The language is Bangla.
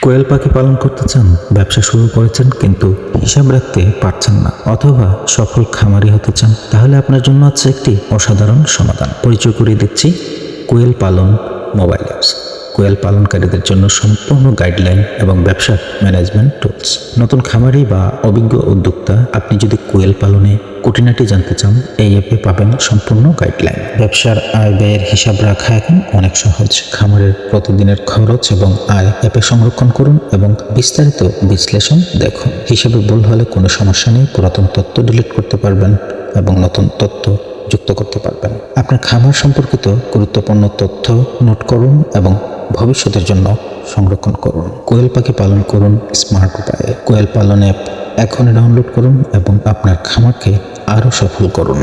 কোয়েল পাখি পালন করতে চান, ব্যবসা শুরু করেছেন কিন্তু হিসাব রাখতে পারছেন না, অথবা সফল খামারি হতে চান, তাহলে আপনার জন্য আছে একটি অসাধারণ সমাধান। পরিচয় করিয়ে দিচ্ছি কোয়েল পালন মোবাইল অ্যাপস। কোয়েল পালনকারীদের জন্য সম্পূর্ণ গাইডলাইন এবং ব্যবসা ম্যানেজমেন্ট টুলস। নতুন খামারি বা অভিজ্ঞ উদ্যোক্তা, আপনি যদি কোয়েল পালনে খুঁটিনাটি জানতে চান, এই অ্যাপে পাবেন সম্পূর্ণ গাইডলাইন। ব্যবসার আয় ব্যয়ের হিসাব রাখা এখন অনেক সহজ। খামারের প্রতিদিনের খরচ এবং আয় অ্যাপে সংরক্ষণ করুন এবং বিস্তারিত বিশ্লেষণ দেখুন। হিসাবে ভুল হলে কোনো সমস্যা নেই, পুরাতন তথ্য ডিলিট করতে পারবেন এবং নতুন তথ্য যুক্ত করতে পারবেন। আপনার খামার সম্পর্কিত গুরুত্বপূর্ণ তথ্য নোট করুন এবং ভবিষ্যতের জন্য সংরক্ষণ করুন। কোয়েল পাখি পালন করুন স্মার্ট উপায়ে। কোয়েল পালন অ্যাপ এখনই ডাউনলোড করুন এবং আপনার খামারকে আরও সফল করুন।